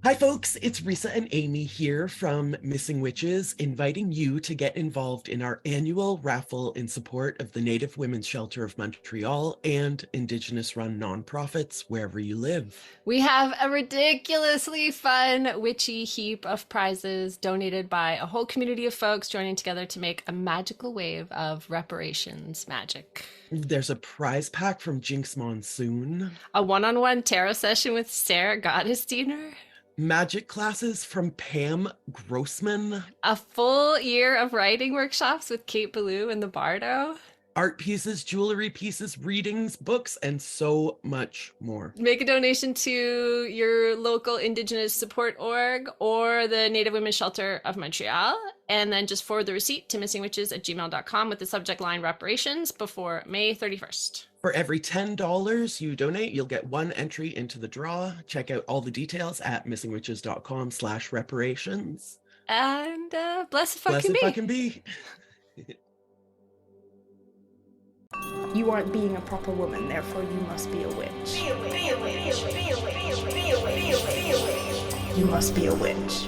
Hi folks, it's Risa and Amy here from Missing Witches, inviting you to get involved in our annual raffle in support of the Native Women's Shelter of Montreal and Indigenous-run nonprofits wherever you live. We have a ridiculously fun, witchy heap of prizes donated by a whole community of folks joining together to make a magical wave of reparations magic. There's a prize pack from Jinx Monsoon, A one-on-one tarot session with Sarah Gottesdiener, magic classes from Pam Grossman, a full year of writing workshops with Kate Ballou and the Bardo. art pieces, jewelry pieces, readings, books, and so much more. Make a donation to your local Indigenous support org or the Native Women's Shelter of Montreal, and then just forward the receipt to missingwitches@gmail.com with the subject line reparations before May 31st. For every $10 you donate, you'll get one entry into the draw. Check out all the details at missingwitches.com/reparations. And blessed Blessed fucking be. You aren't being a proper woman, therefore you must be a witch. Be a witch. Be a witch. Be a witch. Be a witch. Be a witch. Be a witch. You must be a witch.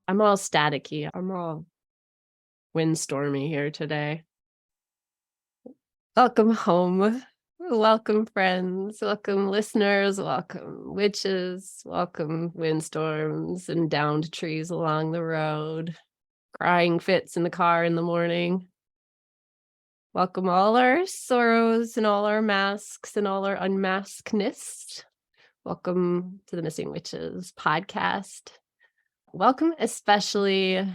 I'm all staticky. I'm all windstormy here today. Welcome home. Welcome, friends. Welcome, listeners. Welcome, witches. Welcome, windstorms and downed trees along the road. Crying fits in the car in the morning. Welcome all our sorrows and all our masks and all our unmaskedness. Welcome to the Missing Witches podcast. Welcome especially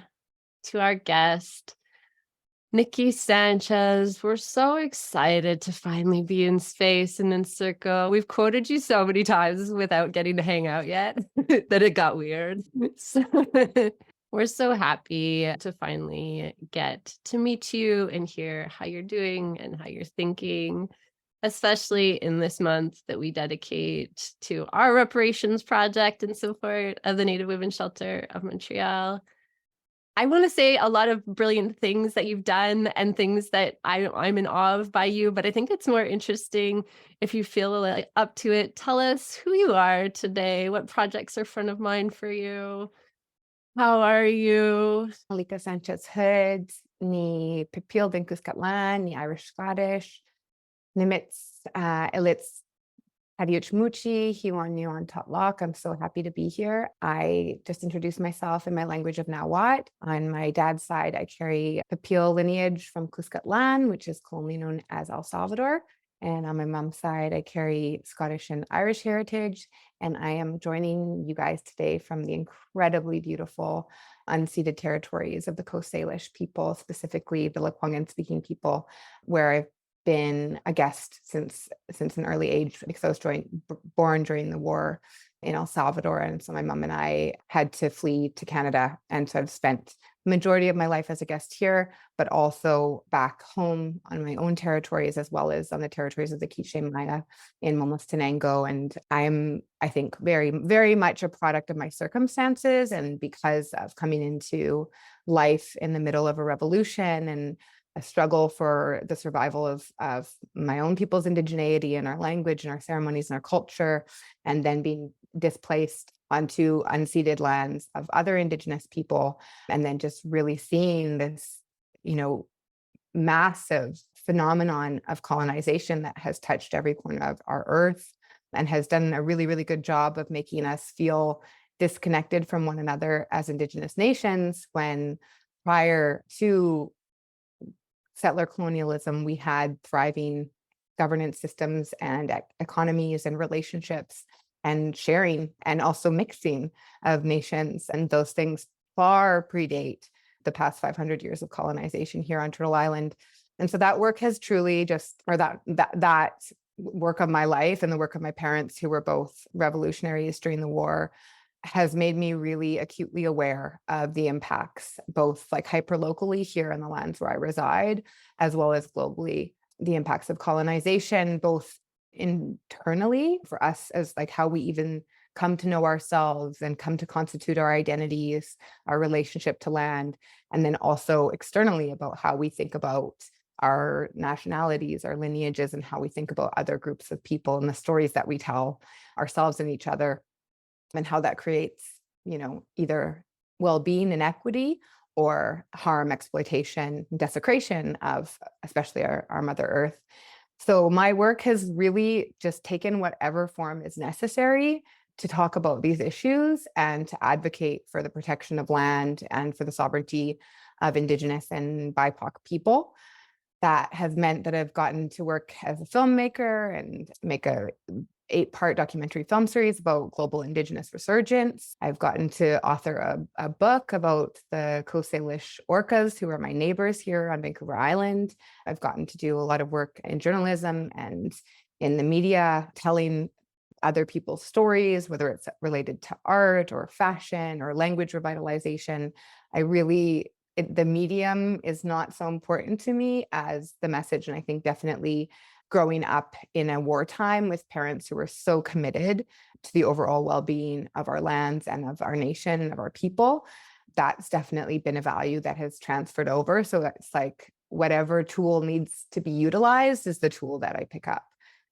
to our guest, Nikki Sanchez. We're so excited to finally be in space and in circle. We've quoted you so many times without getting to hang out yet that it got weird. So we're so happy to finally get to meet you and hear how you're doing and how you're thinking, especially in this month that we dedicate to our reparations project in support of the Native Women's Shelter of Montreal. I want to say a lot of brilliant things that you've done and things that I'm in awe of by you, but I think it's more interesting if you feel like up to it. Tell us who you are today, what projects are front of mind for you. How are you? Malika Sanchez Hood, ni Pipil din Kuskatlan, ni Irish Scottish, Nimitz Elitz Hadiuch Muchi, Hiwan Yuan Tatlok. I'm so happy to be here. I just introduced myself in my language of Nahuatl. On my dad's side, I carry Pipil lineage from Kuskatlan, which is colonially known as El Salvador. And on my mom's side, I carry Scottish and Irish heritage. And I am joining you guys today from the incredibly beautiful unceded territories of the Coast Salish people, specifically the Lekwungen speaking people, where I've been a guest since an early age, because I was born during the war in El Salvador. And so my mom and I had to flee to Canada. And so I've spent the majority of my life as a guest here, but also back home on my own territories, as well as on the territories of the Quiche Maya in Momostenango. And I am, I think, very, very much a product of my circumstances, and because of coming into life in the middle of a revolution and a struggle for the survival of my own people's indigeneity and our language and our ceremonies and our culture, and then being displaced onto unceded lands of other Indigenous people, and then just really seeing this, massive phenomenon of colonization that has touched every corner of our earth and has done a really, really good job of making us feel disconnected from one another as Indigenous nations, when prior to settler colonialism, we had thriving governance systems and economies and relationships and sharing and also mixing of nations. And those things far predate the past 500 years of colonization here on Turtle Island. And so that work has truly that work of my life and the work of my parents, who were both revolutionaries during the war, has made me really acutely aware of the impacts, both like hyperlocally here in the lands where I reside, as well as globally, the impacts of colonization, both internally for us as like how we even come to know ourselves and come to constitute our identities, our relationship to land, and then also externally about how we think about our nationalities, our lineages, and how we think about other groups of people and the stories that we tell ourselves and each other and how that creates, either well-being and equity or harm, exploitation, desecration of especially our Mother Earth. So my work has really just taken whatever form is necessary to talk about these issues and to advocate for the protection of land and for the sovereignty of Indigenous and BIPOC people. That has meant that I've gotten to work as a filmmaker and make a 8-part documentary film series about global Indigenous resurgence. I've gotten to author a book about the Coast Salish orcas, who are my neighbors here on Vancouver Island. I've gotten to do a lot of work in journalism and in the media, telling other people's stories, whether it's related to art or fashion or language revitalization. The medium is not so important to me as the message. And I think definitely growing up in a wartime with parents who were so committed to the overall well-being of our lands and of our nation and of our people, that's definitely been a value that has transferred over. So it's like whatever tool needs to be utilized is the tool that I pick up.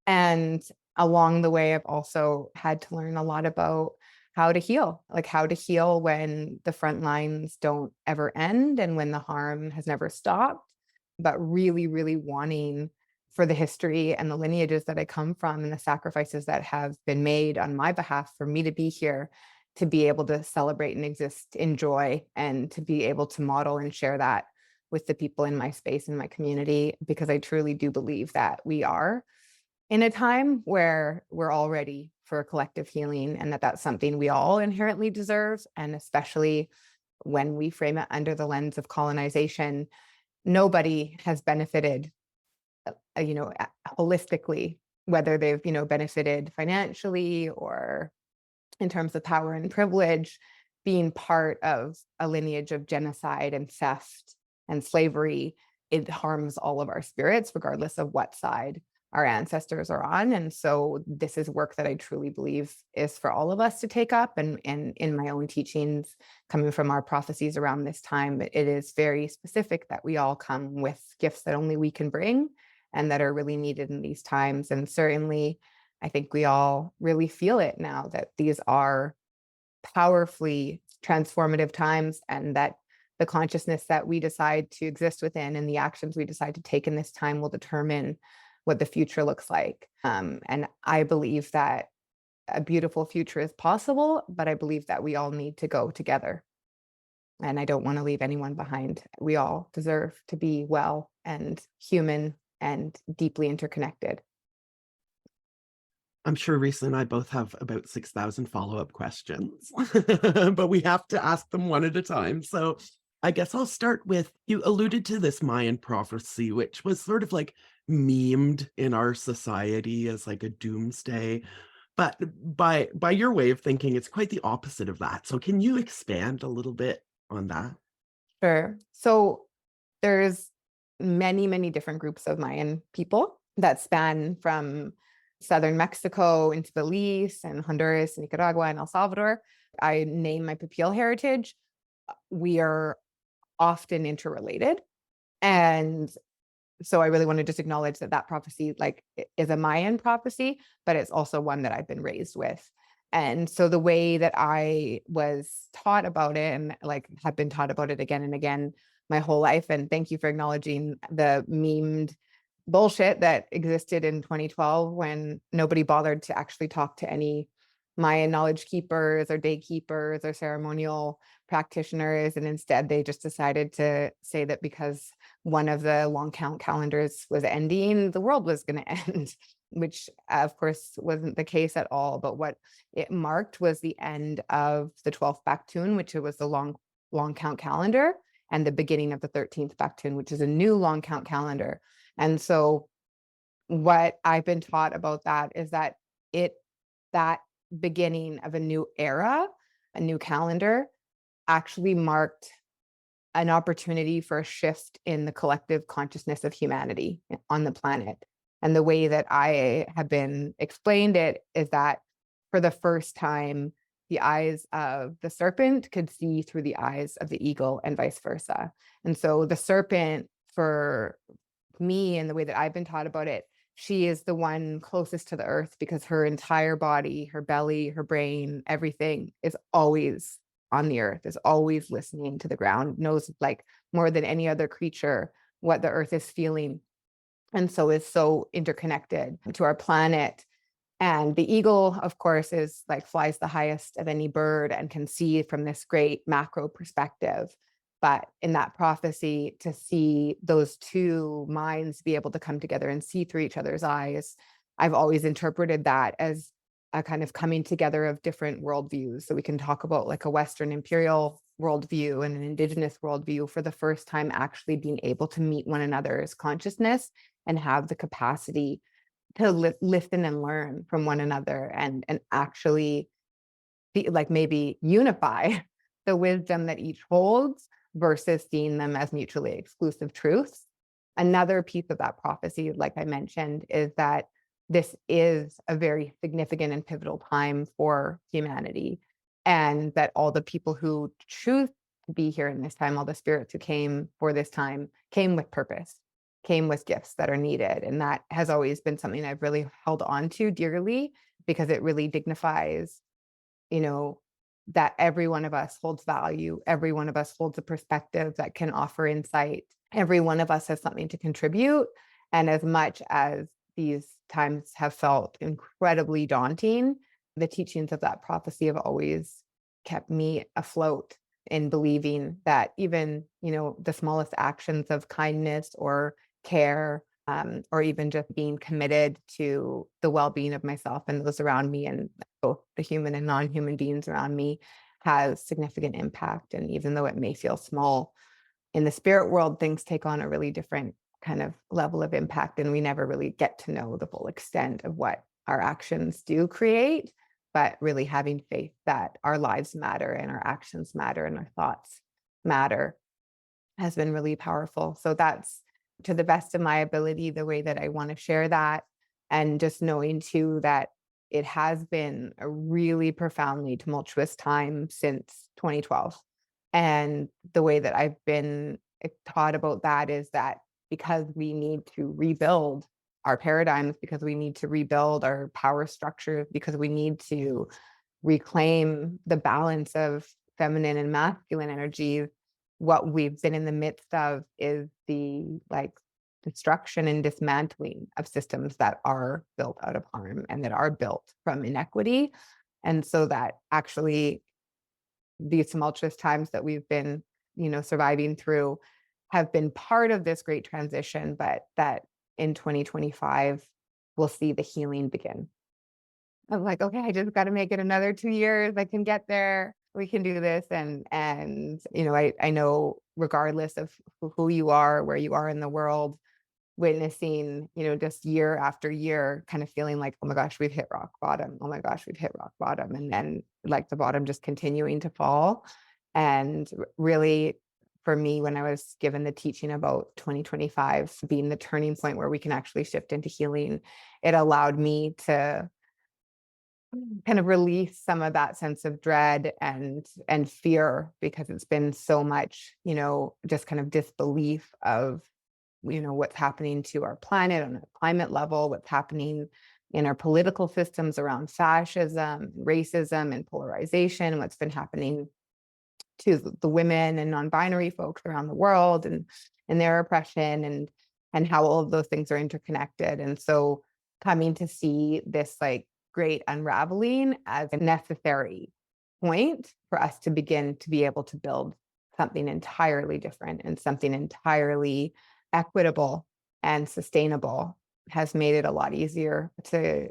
And along the way, I've also had to learn a lot about how to heal when the front lines don't ever end and when the harm has never stopped, but really, really wanting for the history and the lineages that I come from and the sacrifices that have been made on my behalf for me to be here, to be able to celebrate and exist in joy and to be able to model and share that with the people in my space and my community, because I truly do believe that we are in a time where we're all ready for collective healing and that's something we all inherently deserve. And especially when we frame it under the lens of colonization, nobody has benefited, holistically, whether they've, benefited financially or in terms of power and privilege, being part of a lineage of genocide and theft and slavery. It harms all of our spirits, regardless of what side our ancestors are on. And so this is work that I truly believe is for all of us to take up. And in my own teachings, coming from our prophecies around this time, it is very specific that we all come with gifts that only we can bring and that are really needed in these times. And certainly, I think we all really feel it now that these are powerfully transformative times, and that the consciousness that we decide to exist within and the actions we decide to take in this time will determine what the future looks like. And I believe that a beautiful future is possible, but I believe that we all need to go together. And I don't want to leave anyone behind. We all deserve to be well and human and deeply interconnected. I'm sure Risa and I both have about 6,000 follow-up questions, but we have to ask them one at a time. So I guess I'll start with, you alluded to this Mayan prophecy, which was sort of like memed in our society as like a doomsday. But by your way of thinking, it's quite the opposite of that. So can you expand a little bit on that? Sure. So there's many, many different groups of Mayan people that span from southern Mexico into Belize and Honduras and Nicaragua and El Salvador. I name my Papil heritage. We are often interrelated. And so I really want to just acknowledge that prophecy is a Mayan prophecy, but it's also one that I've been raised with. And so the way that I was taught about it and have been taught about it again and again my whole life, and thank you for acknowledging the memed bullshit that existed in 2012 when nobody bothered to actually talk to any Mayan knowledge keepers or day keepers or ceremonial practitioners. And instead they just decided to say that because one of the long count calendars was ending, the world was going to end, which of course wasn't the case at all. But what it marked was the end of the 12th Baktun, which was the long count calendar, and the beginning of the 13th Baktun, which is a new long count calendar. And so what I've been taught about that is that that beginning of a new era, a new calendar, actually marked an opportunity for a shift in the collective consciousness of humanity on the planet. And the way that I have been explained it is that for the first time, the eyes of the serpent could see through the eyes of the eagle and vice versa. And so the serpent, for me and the way that I've been taught about it, she is the one closest to the earth because her entire body, her belly, her brain, everything is always on the earth, is always listening to the ground, knows like more than any other creature what the earth is feeling. And so is so interconnected to our planet. And the eagle, of course, is like flies the highest of any bird and can see from this great macro perspective. But in that prophecy, to see those two minds be able to come together and see through each other's eyes, I've always interpreted that as a kind of coming together of different worldviews. So we can talk about like a Western imperial worldview and an indigenous worldview for the first time actually being able to meet one another's consciousness and have the capacity to listen and learn from one another and actually be, like maybe unify the wisdom that each holds versus seeing them as mutually exclusive truths. Another piece of that prophecy, like I mentioned, is that this is a very significant and pivotal time for humanity, and that all the people who choose to be here in this time, all the spirits who came for this time, came with purpose, came with gifts that are needed. And that has always been something I've really held on to dearly, because it really dignifies, you know, that every one of us holds value. Every one of us holds a perspective that can offer insight. Every one of us has something to contribute. And as much as these times have felt incredibly daunting, the teachings of that prophecy have always kept me afloat in believing that even, you know, the smallest actions of kindness or care, or even just being committed to the well-being of myself and those around me, and both the human and non-human beings around me, has significant impact. And even though it may feel small, in the spirit world, things take on a really different kind of level of impact, and we never really get to know the full extent of what our actions do create. But really having faith that our lives matter and our actions matter and our thoughts matter has been really powerful. So that's, to the best of my ability, the way that I want to share that. And just knowing too that it has been a really profoundly tumultuous time since 2012. And the way that I've been taught about that is that because we need to rebuild our paradigms, because we need to rebuild our power structures, because we need to reclaim the balance of feminine and masculine energies, what we've been in the midst of is the like destruction and dismantling of systems that are built out of harm and that are built from inequity. And so that actually these tumultuous times that we've been, you know, surviving through have been part of this great transition, but that in 2025, we'll see the healing begin. I'm like, okay, I just got to make it another 2 years. I can get there. We can do this. And you know, I know regardless of who you are, where you are in the world, witnessing, you know, just year after year, kind of feeling like, oh my gosh, we've hit rock bottom. Oh my gosh, we've hit rock bottom. And then like the bottom just continuing to fall. And really, for me, when I was given the teaching about 2025 being the turning point where we can actually shift into healing, it allowed me to kind of release some of that sense of dread and fear, because it's been so much, you know, just kind of disbelief of, you know, what's happening to our planet on a climate level, what's happening in our political systems around fascism, racism, and polarization, what's been happening to the women and non-binary folks around the world and their oppression, and how all of those things are interconnected. And so coming to see this like great unraveling as a necessary point for us to begin to be able to build something entirely different and something entirely equitable and sustainable has made it a lot easier to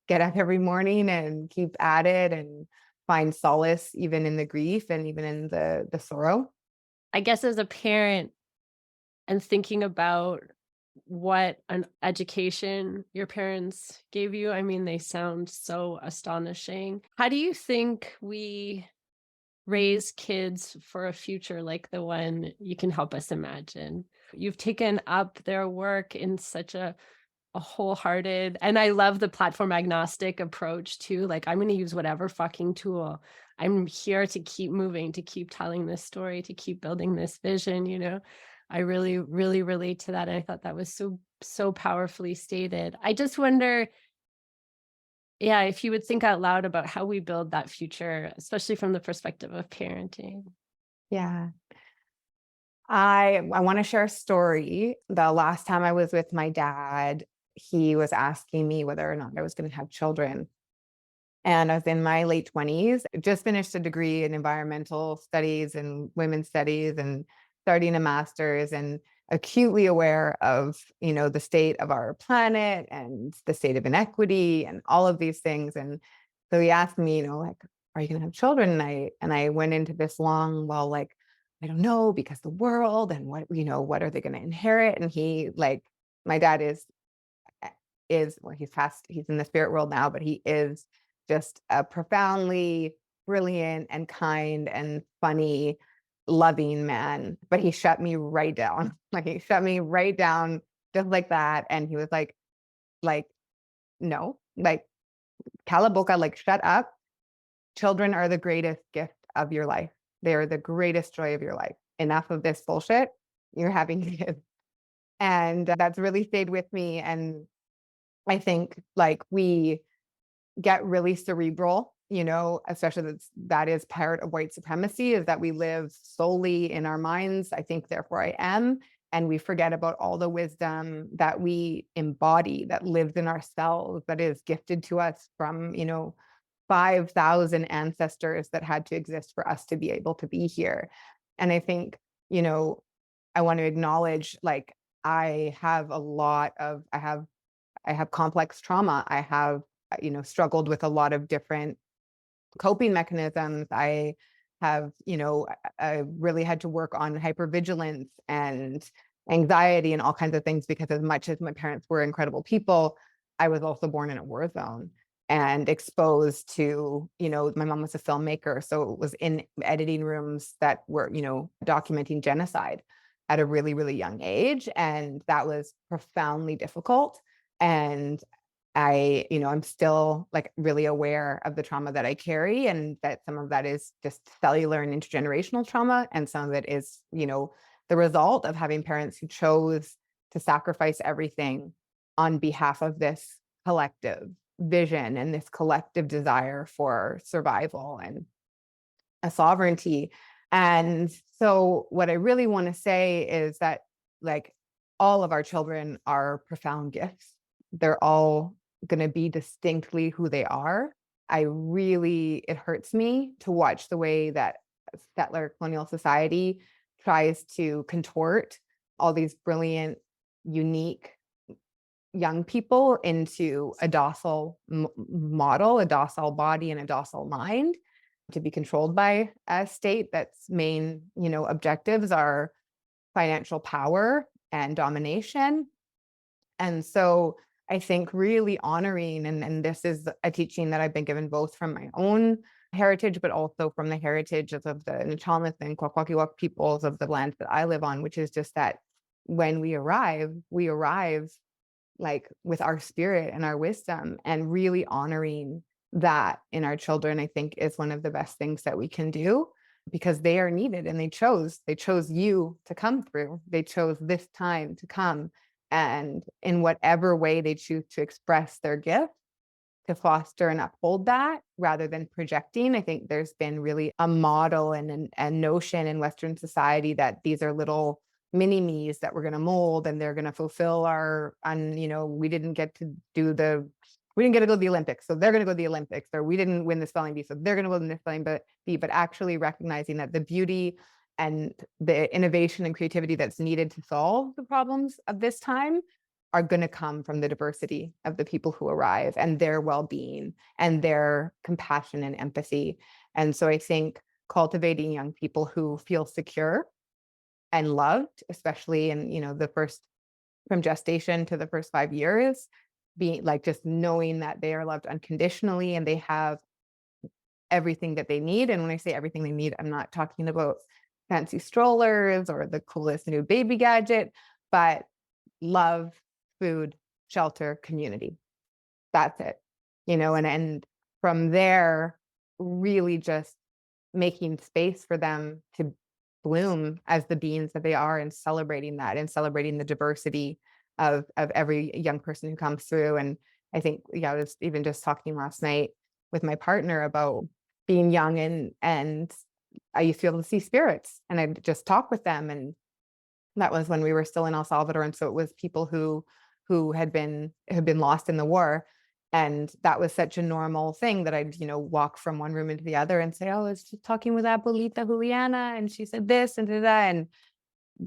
get up every morning and keep at it and find solace even in the grief and even in the sorrow. I guess as a parent and thinking about what an education your parents gave you, I mean, they sound so astonishing. How do you think we raise kids for a future like the one you can help us imagine? You've taken up their work in such a wholehearted, and I love the platform agnostic approach too. Like, I'm going to use whatever fucking tool. I'm here to keep moving, to keep telling this story, to keep building this vision, you know. I really, really relate to that. And I thought that was so so powerfully stated. I just wonder, yeah, if you would think out loud about how we build that future, especially from the perspective of parenting. Yeah. I want to share a story. The last time I was with my dad, he was asking me whether or not I was going to have children. And I was in my late 20s, just finished a degree in environmental studies and women's studies and starting a master's, and acutely aware of, the state of our planet and the state of inequity and all of these things. And so he asked me, like, are you going to have children? And I went into this long, well, like, I don't know, because the world and what are they going to inherit? And my dad well, he's in the spirit world now, but he is just a profoundly brilliant and kind and funny, loving man. But he shut me right down. Like, he shut me right down just like that. And he was like, no, like, Calaboca, like, shut up. Children are the greatest gift of your life. They are the greatest joy of your life. Enough of this bullshit. You're having kids. And that's really stayed with me. And I think, like, we get really cerebral, especially that is part of white supremacy, is that we live solely in our minds. I think, therefore I am. And we forget about all the wisdom that we embody, that lives in ourselves, that is gifted to us from, 5,000 ancestors that had to exist for us to be able to be here. And I think, I want to acknowledge, like, I have complex trauma. I have, struggled with a lot of different coping mechanisms. I have, I really had to work on hypervigilance and anxiety and all kinds of things, because as much as my parents were incredible people, I was also born in a war zone and exposed to, my mom was a filmmaker. So it was in editing rooms that were, documenting genocide at a really, really young age. And that was profoundly difficult. And I'm still, like, really aware of the trauma that I carry, and that some of that is just cellular and intergenerational trauma. And some of it is, the result of having parents who chose to sacrifice everything on behalf of this collective vision and this collective desire for survival and a sovereignty. And so what I really want to say is that, like, all of our children are profound gifts. They're all going to be distinctly who they are. It hurts me to watch the way that settler colonial society tries to contort all these brilliant, unique young people into a docile model, a docile body and a docile mind, to be controlled by a state that's main, objectives are financial power and domination. And so I think really honoring, and this is a teaching that I've been given both from my own heritage, but also from the heritage of the Nch'Almeth and Kwakwaka'wakw peoples of the lands that I live on, which is just that when we arrive like with our spirit and our wisdom, and really honoring that in our children, I think is one of the best things that we can do, because they are needed, and they chose you to come through. They chose this time to come, and in whatever way they choose to express their gift, to foster and uphold that rather than projecting. I think there's been really a model and a notion in Western society that these are little mini me's that we're going to mold, and they're going to fulfill we didn't get to go to the Olympics, so they're going to go to the Olympics, or we didn't win the spelling bee, so they're going to go to the spelling bee. But actually recognizing that the beauty and the innovation and creativity that's needed to solve the problems of this time are going to come from the diversity of the people who arrive, and their well-being and their compassion and empathy. And so I think cultivating young people who feel secure and loved, especially in, from gestation to the first 5 years, being like, just knowing that they are loved unconditionally and they have everything that they need. And when I say everything they need, I'm not talking about fancy strollers or the coolest new baby gadget, but love, food, shelter, community. That's it, and from there, really just making space for them to bloom as the beings that they are, and celebrating that, and celebrating the diversity of every young person who comes through. And I think, I was even just talking last night with my partner about being young, and I used to be able to see spirits, and I'd just talk with them. And that was when we were still in El Salvador. And so it was people who had been lost in the war. And that was such a normal thing that I'd, walk from one room into the other and say, oh, I was just talking with Abuelita Juliana, and she said this and that. And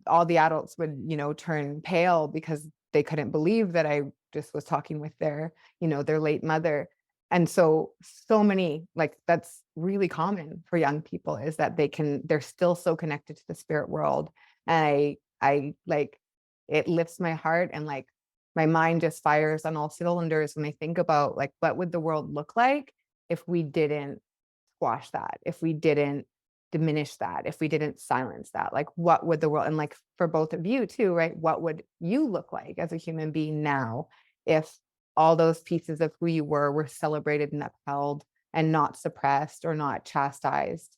all the adults would, turn pale because they couldn't believe that I just was talking with their late mother. And so many, like, that's really common for young people, is that they're still so connected to the spirit world. And I like, it lifts my heart, and like my mind just fires on all cylinders when I think about, like, what would the world look like if we didn't squash that, if we didn't diminish that, if we didn't silence that? Like, what would the world, and like for both of you too, right? What would you look like as a human being now if all those pieces of who you were celebrated and upheld and not suppressed or not chastised?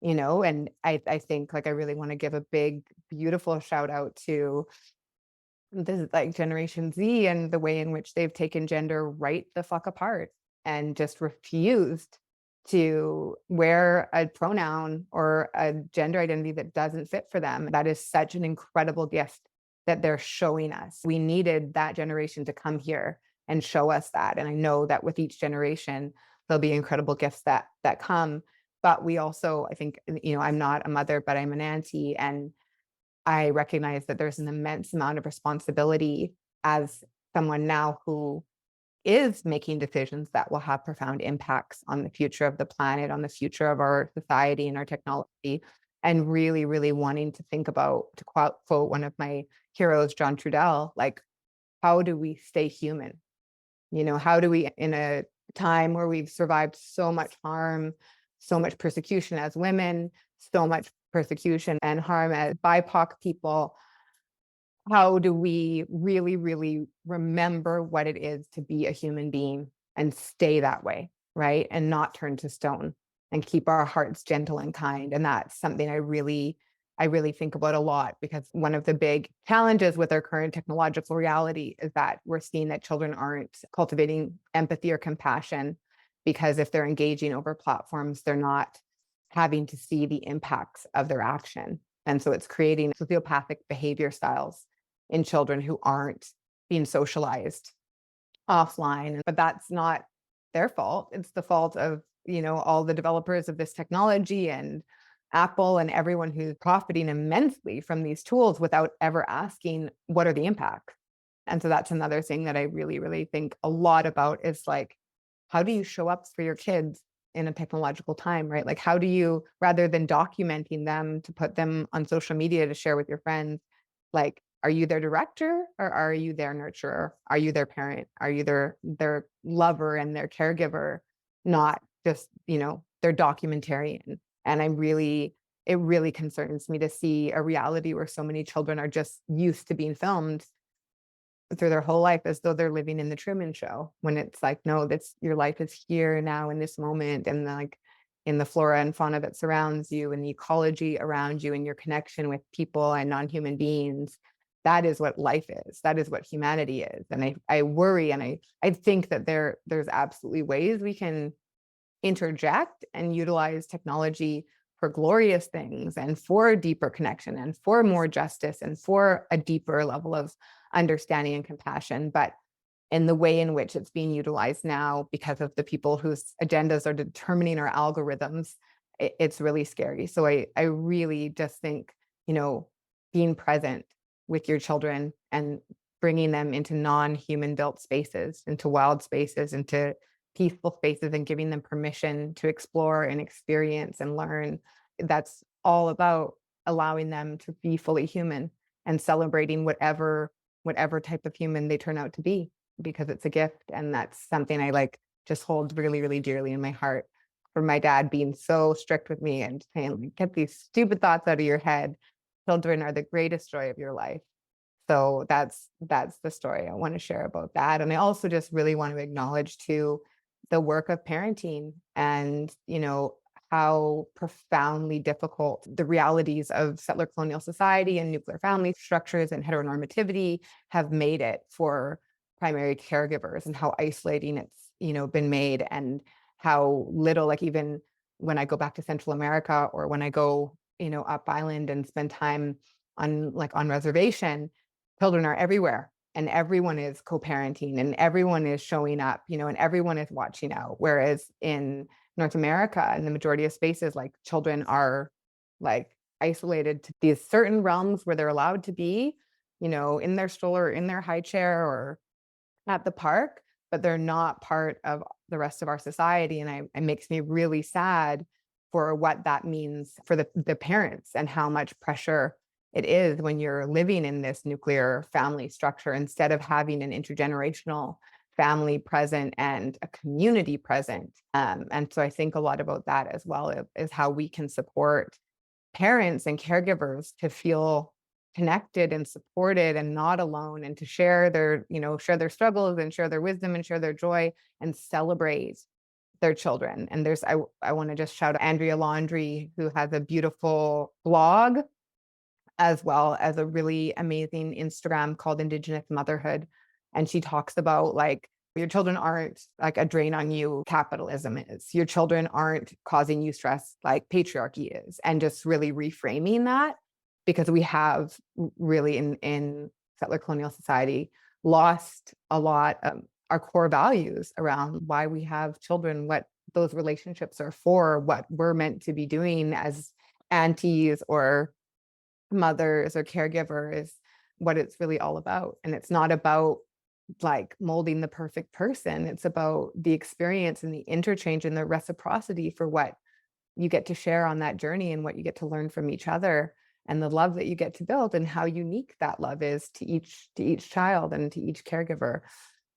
And I think, like, I really want to give a big, beautiful shout out to this, like, Generation Z, and the way in which they've taken gender right the fuck apart and just refused to wear a pronoun or a gender identity that doesn't fit for them. That is such an incredible gift that they're showing us. We needed that generation to come here and show us that. And I know that with each generation, there'll be incredible gifts that come. But we also, I think, I'm not a mother, but I'm an auntie, and I recognize that there's an immense amount of responsibility as someone now who is making decisions that will have profound impacts on the future of the planet, on the future of our society and our technology, and really, really wanting to think about, to quote one of my heroes, John Trudell, like, how do we stay human? How do we, in a time where we've survived so much harm, so much persecution as women, so much persecution and harm as BIPOC people, how do we really, really remember what it is to be a human being and stay that way, right? And not turn to stone, and keep our hearts gentle and kind. And that's something I really think about a lot, because one of the big challenges with our current technological reality is that we're seeing that children aren't cultivating empathy or compassion, because if they're engaging over platforms, they're not having to see the impacts of their action. And so it's creating sociopathic behavior styles in children who aren't being socialized offline. But that's not their fault. It's the fault of, all the developers of this technology, and Apple, and everyone who's profiting immensely from these tools without ever asking, what are the impacts? And so that's another thing that I really, really think a lot about, is like, how do you show up for your kids in a technological time, right? Like, how do you, rather than documenting them to put them on social media to share with your friends, like, are you their director, or are you their nurturer? Are you their parent? Are you their lover and their caregiver, not just, their documentarian? And it really concerns me to see a reality where so many children are just used to being filmed through their whole life as though they're living in the Truman Show, when it's like, no, your life is here now in this moment, and like in the flora and fauna that surrounds you, and the ecology around you, and your connection with people and non-human beings. That is what life is. That is what humanity is. And I worry, and I think that there's absolutely ways we can interject and utilize technology for glorious things, and for deeper connection, and for more justice, and for a deeper level of understanding and compassion. But in the way in which it's being utilized now, because of the people whose agendas are determining our algorithms, it's really scary. So I really just think, being present with your children and bringing them into non-human built spaces, into wild spaces, into peaceful spaces, and giving them permission to explore and experience and learn. That's all about allowing them to be fully human, and celebrating whatever type of human they turn out to be, because it's a gift. And that's something I like just hold really, really dearly in my heart, for my dad being so strict with me and saying, like, get these stupid thoughts out of your head. Children are the greatest joy of your life. So that's the story I want to share about that. And I also just really want to acknowledge too the work of parenting, and how profoundly difficult the realities of settler colonial society and nuclear family structures and heteronormativity have made it for primary caregivers, and how isolating it's, been made, and how little, like, even when I go back to Central America, or when I go, up island and spend time on reservation, children are everywhere, and everyone is co-parenting, and everyone is showing up, and everyone is watching out. Whereas in North America, in the majority of spaces, like, children are like isolated to these certain realms where they're allowed to be, in their stroller, in their high chair, or at the park, but they're not part of the rest of our society. And it makes me really sad for what that means for the parents, and how much pressure it is when you're living in this nuclear family structure, instead of having an intergenerational family present and a community present. And so I think a lot about that as well, is how we can support parents and caregivers to feel connected and supported and not alone, and to share their struggles, and share their wisdom, and share their joy, and celebrate their children. And I want to just shout out Andrea Laundrie, who has a beautiful blog, as well as a really amazing Instagram called Indigenous Motherhood. And she talks about, like, your children aren't like a drain on you, capitalism is. Your children aren't causing you stress like patriarchy is. And just really reframing that, because we have really in settler colonial society lost a lot of our core values around why we have children, what those relationships are for, what we're meant to be doing as aunties or mothers or caregivers, what it's really all about. And it's not about like molding the perfect person. It's about the experience and the interchange and the reciprocity for what you get to share on that journey, and what you get to learn from each other, and the love that you get to build, and how unique that love is to each child and to each caregiver.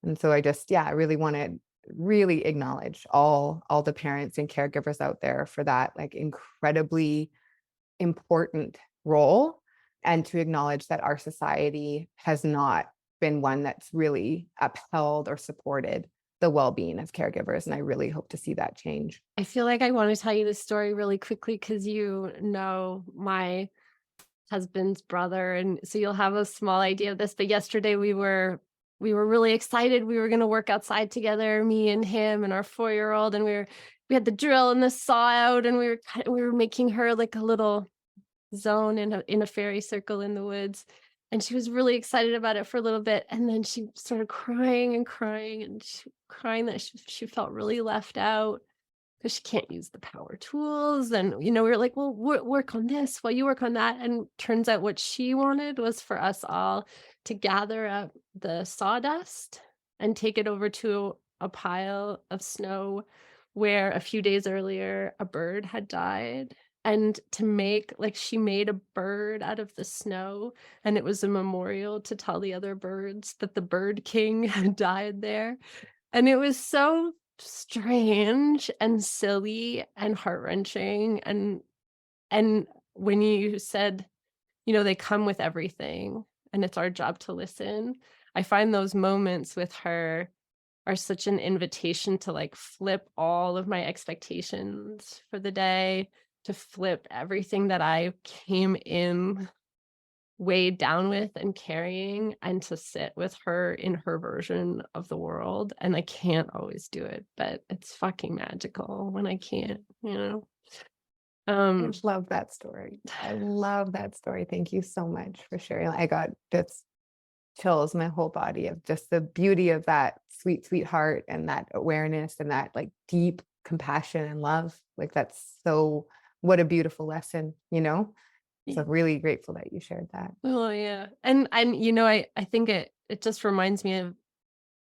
And so I really want to really acknowledge all the parents and caregivers out there for that, like, incredibly important role, and to acknowledge that our society has not been one that's really upheld or supported the well-being of caregivers. And I really hope to see that change. I feel like I want to tell you this story really quickly, because my husband's brother, and so you'll have a small idea of this. But yesterday we were really excited. We were going to work outside together, me and him and our 4-year-old, and we had the drill and the saw out, and we were making her like a little zone in a fairy circle in the woods. And she was really excited about it for a little bit, and then she started crying and crying, and crying that she felt really left out because she can't use the power tools. And we were like, well, work on this while you work on that. And turns out what she wanted was for us all to gather up the sawdust and take it over to a pile of snow where a few days earlier a bird had died, and to make, like, she made a bird out of the snow, and it was a memorial to tell the other birds that the bird king had died there. And it was so strange and silly and heart-wrenching. And when you said, they come with everything and it's our job to listen, I find those moments with her are such an invitation to, like, flip all of my expectations for the day, to flip everything that I came in weighed down with and carrying, and to sit with her in her version of the world. And I can't always do it, but it's fucking magical when I can. I love that story. I love that story. Thank you so much for sharing. I got just chills my whole body of just the beauty of that sweet heart, and that awareness, and that, like, deep compassion and love. Like, what a beautiful lesson, So really grateful that you shared that. Oh yeah. And I think it just reminds me of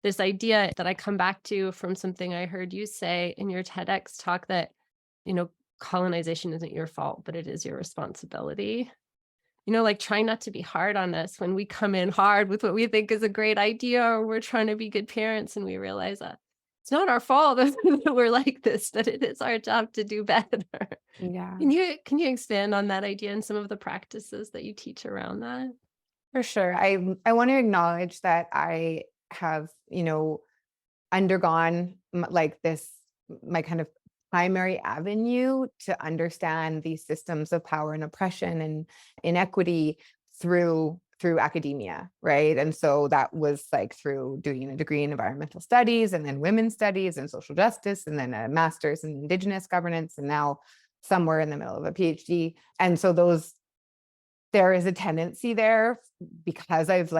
this idea that I come back to from something I heard you say in your TEDx talk, that colonization isn't your fault, but it is your responsibility. Like, trying not to be hard on us when we come in hard with what we think is a great idea, or we're trying to be good parents, and we realize that it's not our fault that we're like this, that it is our job to do better. Yeah, Can you expand on that idea and some of the practices that you teach around that? for sure. I want to acknowledge that I have, undergone my kind of primary avenue to understand these systems of power and oppression and inequity through academia, right? And so that was like through doing a degree in environmental studies, and then women's studies and social justice, and then a master's in indigenous governance, and now somewhere in the middle of a PhD. And so there is a tendency there, because I've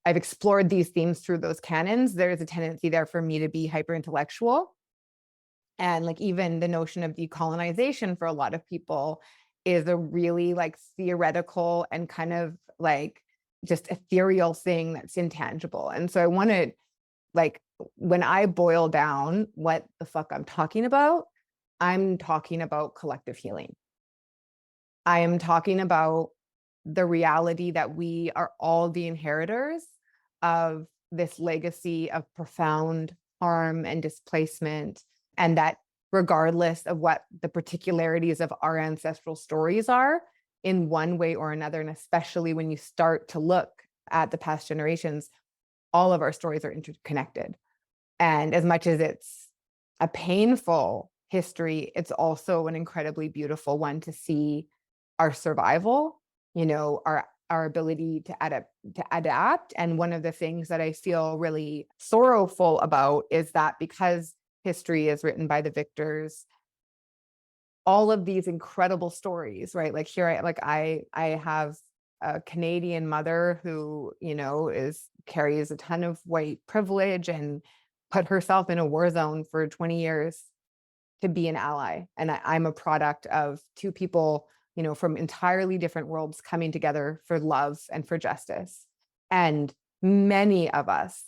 explored these themes through those canons, there's a tendency there for me to be hyper intellectual. And like even the notion of decolonization for a lot of people is a really like theoretical and kind of like just ethereal thing that's intangible. And so I want to, like, when I boil down what the fuck I'm talking about collective healing. I am talking about the reality that we are all the inheritors of this legacy of profound harm and displacement, and that regardless of what the particularities of our ancestral stories are in one way or another, and especially when you start to look at the past generations, all of our stories are interconnected. And as much as it's a painful history, it's also an incredibly beautiful one to see our survival, our ability to adapt. And one of the things that I feel really sorrowful about is that because history is written by the victors, all of these incredible stories, right? Like here, I have a Canadian mother who, carries a ton of white privilege and put herself in a war zone for 20 years to be an ally. And I'm a product of two people, from entirely different worlds coming together for love and for justice. And many of us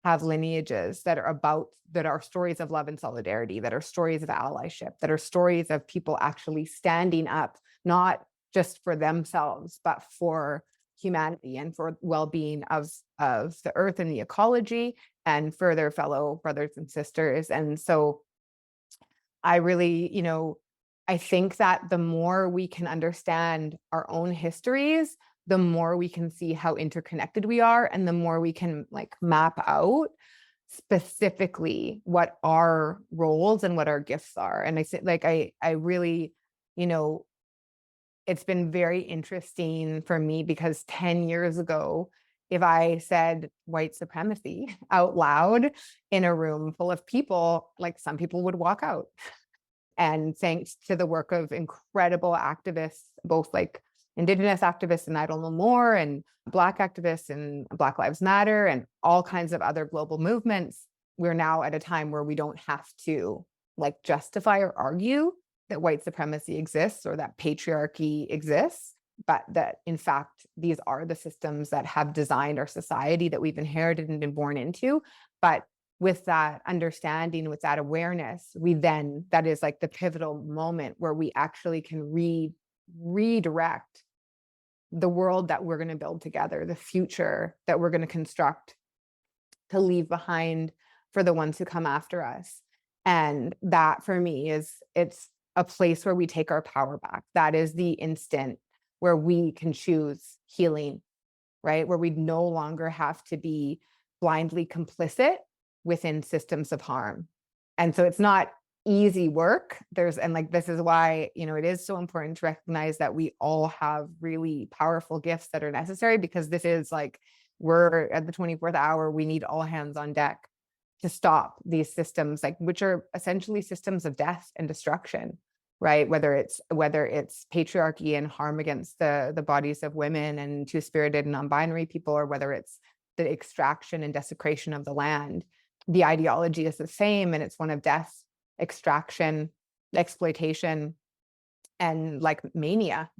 have lineages that are stories of love and solidarity, that are stories of allyship, that are stories of people actually standing up, not just for themselves, but for humanity and for well-being of the earth and the ecology, and for their fellow brothers and sisters. And so I really, I think that the more we can understand our own histories, the more we can see how interconnected we are, and the more we can like map out specifically what our roles and what our gifts are. And I say, like, I really, it's been very interesting for me, because 10 years ago, if I said white supremacy out loud in a room full of people, like some people would walk out. And thanks to the work of incredible activists, both like Indigenous activists and I Don't Know More, and Black activists and Black Lives Matter, and all kinds of other global movements, we're now at a time where we don't have to like justify or argue that white supremacy exists or that patriarchy exists, but that in fact, these are the systems that have designed our society that we've inherited and been born into. But with that understanding, with that awareness, that is like the pivotal moment where we actually can redirect the world that we're going to build together, the future that we're going to construct to leave behind for the ones who come after us. And that for me it's a place where we take our power back. That is the instant where we can choose healing, right? Where we no longer have to be blindly complicit within systems of harm. And so it's not easy work. This is why, it is so important to recognize that we all have really powerful gifts that are necessary, because this is like, we're at the 24th hour, we need all hands on deck to stop these systems, like, which are essentially systems of death and destruction, right? Whether it's patriarchy and harm against the bodies of women and two-spirited and non-binary people, or whether it's the extraction and desecration of the land. The ideology is the same, and it's one of death, extraction, exploitation, and like mania.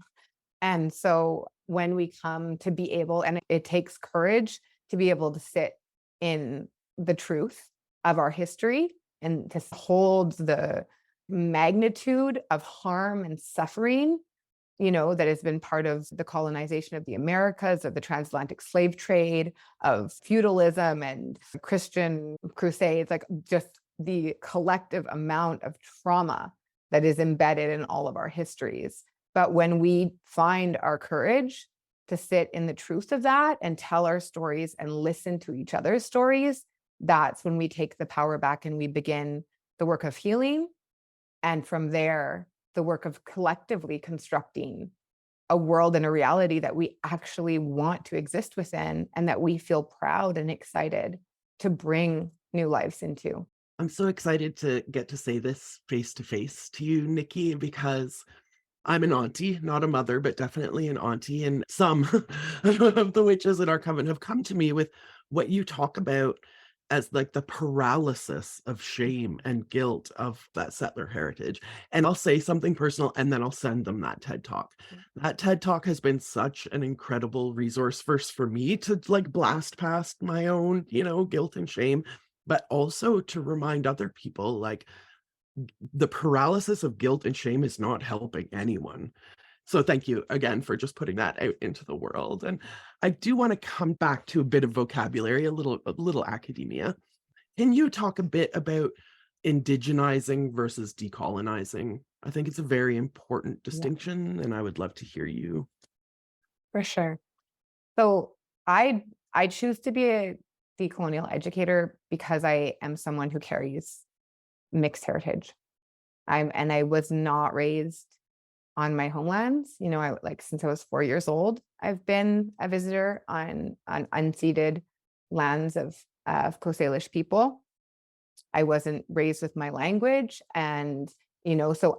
And so when we come to be able, and it takes courage to be able to sit in the truth of our history and to hold the magnitude of harm and suffering, that has been part of the colonization of the Americas, of the transatlantic slave trade, of feudalism and Christian crusades, like just the collective amount of trauma that is embedded in all of our histories. But when we find our courage to sit in the truth of that and tell our stories and listen to each other's stories, that's when we take the power back and we begin the work of healing, and from there, the work of collectively constructing a world and a reality that we actually want to exist within and that we feel proud and excited to bring new lives into. I'm so excited to get to say this face to face to you, Nikki, because I'm an auntie, not a mother, but definitely an auntie. And some of the witches in our coven have come to me with what you talk about as like the paralysis of shame and guilt of that settler heritage. And I'll say something personal and then I'll send them that TED Talk. That TED Talk has been such an incredible resource first for me to like blast past my own, guilt and shame, but also to remind other people like the paralysis of guilt and shame is not helping anyone. So thank you again for just putting that out into the world. And I do want to come back to a bit of vocabulary, a little academia. Can you talk a bit about indigenizing versus decolonizing? I think it's a very important distinction, and I would love to hear you. For sure. So I choose to be a decolonial educator because I am someone who carries mixed heritage. I was not raised on my homelands. Since I was 4 years old, I've been a visitor on unceded lands of Coast Salish people. I wasn't raised with my language, and so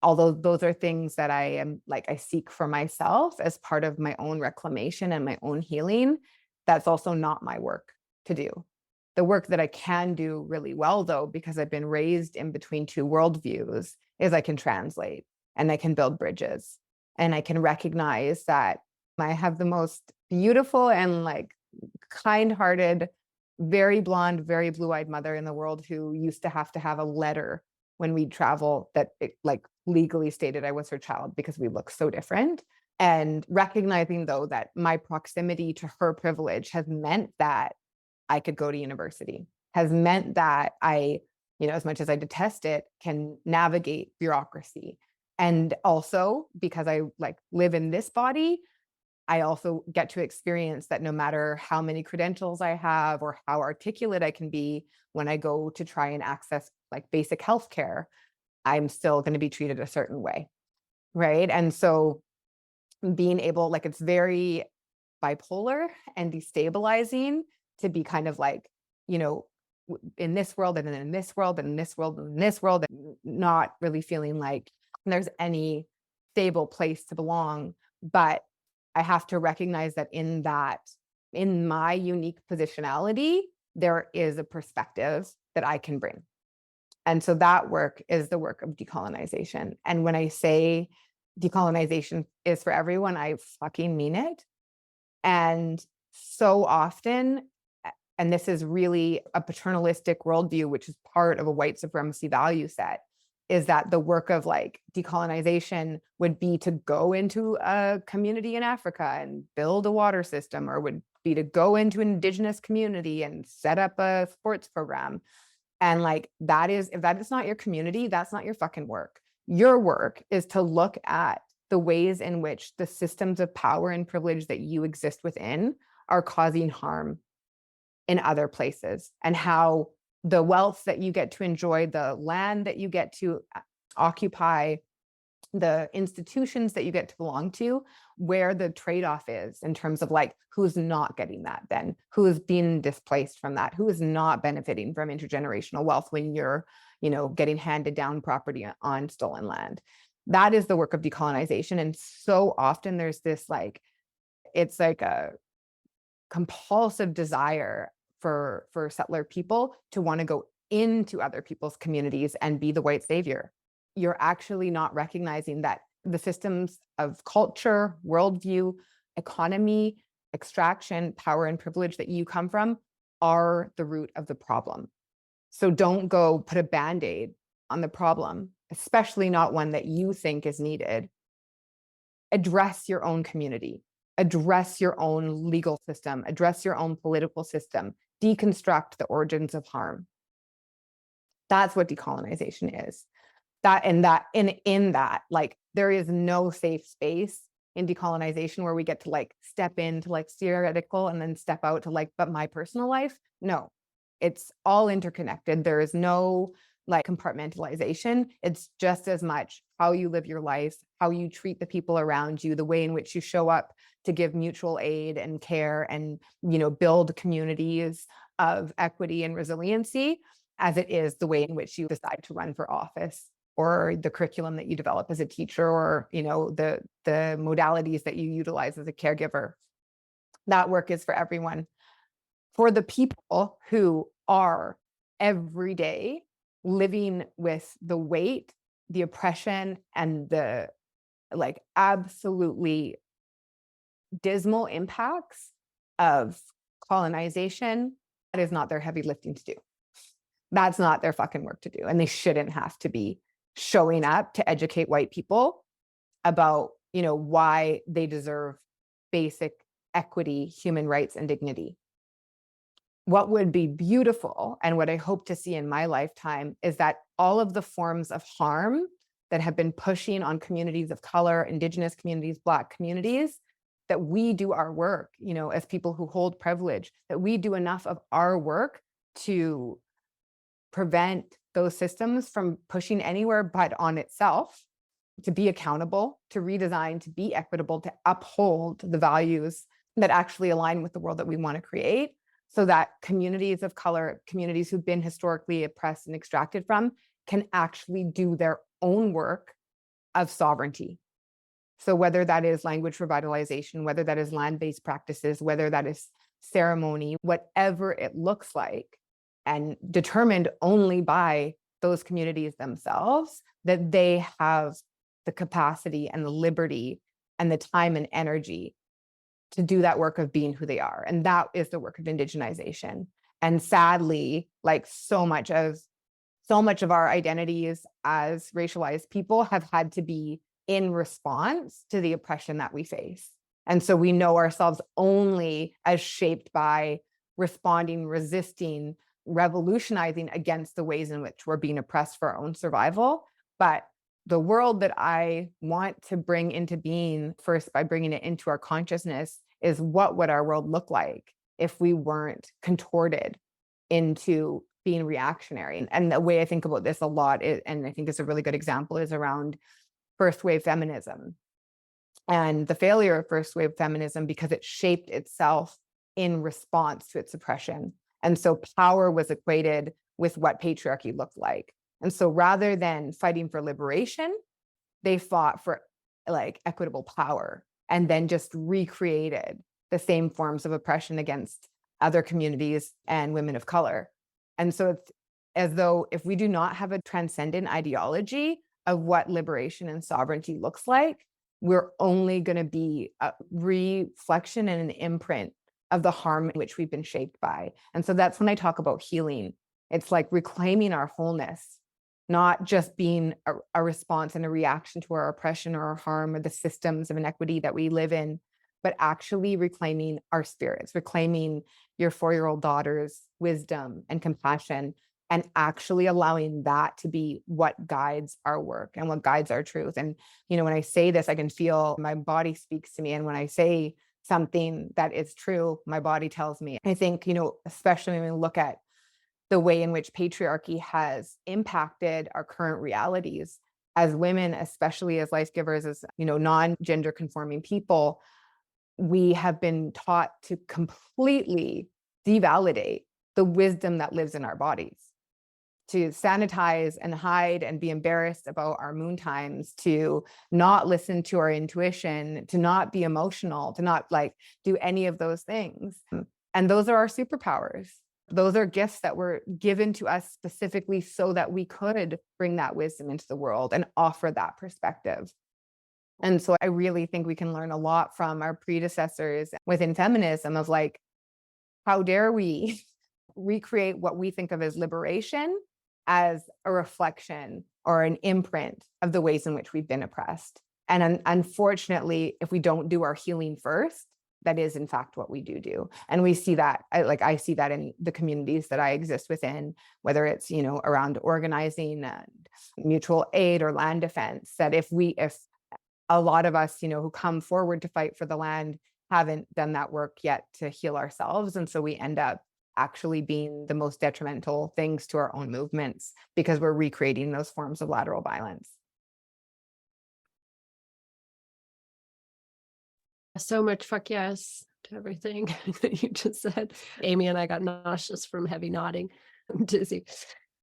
although those are things that I seek for myself as part of my own reclamation and my own healing, that's also not my work to do. The work that I can do really well, though, because I've been raised in between two worldviews, is I can translate and I can build bridges and I can recognize that I have the most beautiful and kind-hearted, very blonde, very blue-eyed mother in the world who used to have a letter when we'd travel that it legally stated I was her child because we look so different. And recognizing, though, that my proximity to her privilege has meant that I could go to university, has meant that I, as much as I detest it, can navigate bureaucracy. And also because I live in this body, I also get to experience that no matter how many credentials I have or how articulate I can be, when I go to try and access basic healthcare, I'm still going to be treated a certain way. Right. And so being able, it's very bipolar and destabilizing to be kind of in this world and then in this world and in this world and in this world, and not really feeling like there's any stable place to belong. But I have to recognize that in my unique positionality, there is a perspective that I can bring. And so that work is the work of decolonization. And when I say decolonization is for everyone, I fucking mean it. And so often, and this is really a paternalistic worldview, which is part of a white supremacy value set, is that the work of decolonization would be to go into a community in Africa and build a water system, or would be to go into an indigenous community and set up a sports program. And if that is not your community, that's not your fucking work. Your work is to look at the ways in which the systems of power and privilege that you exist within are causing harm in other places, and how the wealth that you get to enjoy, the land that you get to occupy, the institutions that you get to belong to, where the trade-off is in terms of who's not getting that, then who is being displaced from that, who is not benefiting from intergenerational wealth when you're getting handed down property on stolen land. That is the work of decolonization. And so often there's this it's a compulsive desire for settler people to want to go into other people's communities and be the white savior. You're actually not recognizing that the systems of culture, worldview, economy, extraction, power, and privilege that you come from are the root of the problem. So don't go put a Band-Aid on the problem, especially not one that you think is needed. Address your own community, address your own legal system, address your own political system, deconstruct the origins of harm. That's what decolonization is. In that, there is no safe space in decolonization where we get to step into theoretical and then step out to but my personal life. No, it's all interconnected. There is no like compartmentalization. It's just as much how you live your life, how you treat the people around you, the way in which you show up to give mutual aid and care and, build communities of equity and resiliency, as it is the way in which you decide to run for office, or the curriculum that you develop as a teacher, or, the modalities that you utilize as a caregiver. That work is for everyone. For the people who are every day living with the weight, the oppression, and the absolutely dismal impacts of colonization, that is not their heavy lifting to do. That's not their fucking work to do. And they shouldn't have to be showing up to educate white people about, why they deserve basic equity, human rights, and dignity. What would be beautiful, and what I hope to see in my lifetime, is that all of the forms of harm that have been pushing on communities of color, Indigenous communities, Black communities, that we do our work, as people who hold privilege, that we do enough of our work to prevent those systems from pushing anywhere but on itself, to be accountable, to redesign, to be equitable, to uphold the values that actually align with the world that we want to create, so that communities of color, communities who've been historically oppressed and extracted from, can actually do their own work of sovereignty. So whether that is language revitalization, whether that is land-based practices, whether that is ceremony, whatever it looks like, and determined only by those communities themselves, that they have the capacity and the liberty and the time and energy to do that work of being who they are. And that is the work of indigenization. And sadly, so much of our identities as racialized people have had to be in response to the oppression that we face. And so we know ourselves only as shaped by responding, resisting, revolutionizing against the ways in which we're being oppressed for our own survival. But the world that I want to bring into being, first by bringing it into our consciousness, is what would our world look like if we weren't contorted into being reactionary. And the way I think about this a lot, and I think it's a really good example, is around first wave feminism and the failure of first wave feminism, because it shaped itself in response to its oppression. And so power was equated with what patriarchy looked like. And so rather than fighting for liberation, they fought for equitable power, and then just recreated the same forms of oppression against other communities and women of color. And so it's as though if we do not have a transcendent ideology of what liberation and sovereignty looks like, we're only going to be a reflection and an imprint of the harm in which we've been shaped by. And so that's when I talk about healing. It's like reclaiming our wholeness, not just being a response and a reaction to our oppression or our harm or the systems of inequity that we live in, but actually reclaiming our spirits, reclaiming your 4-year-old daughter's wisdom and compassion, and actually allowing that to be what guides our work and what guides our truth. And, when I say this, I can feel my body speaks to me. And when I say something that is true, my body tells me. I think, especially when we look at the way in which patriarchy has impacted our current realities as women, especially as life givers, as, non-gender conforming people, we have been taught to completely devalidate the wisdom that lives in our bodies, to sanitize and hide and be embarrassed about our moon times, to not listen to our intuition, to not be emotional, to not do any of those things. And those are our superpowers. Those are gifts that were given to us specifically so that we could bring that wisdom into the world and offer that perspective. And so I really think we can learn a lot from our predecessors within feminism of how dare we recreate what we think of as liberation as a reflection or an imprint of the ways in which we've been oppressed. And unfortunately, if we don't do our healing first, that is in fact what we do. And we see that, I see that in the communities that I exist within, whether it's, around organizing and mutual aid or land defense, that if a lot of us, who come forward to fight for the land haven't done that work yet to heal ourselves. And so we end up actually being the most detrimental things to our own movements, because we're recreating those forms of lateral violence. So much fuck yes to everything that you just said. Amy and I got nauseous from heavy nodding. I'm dizzy.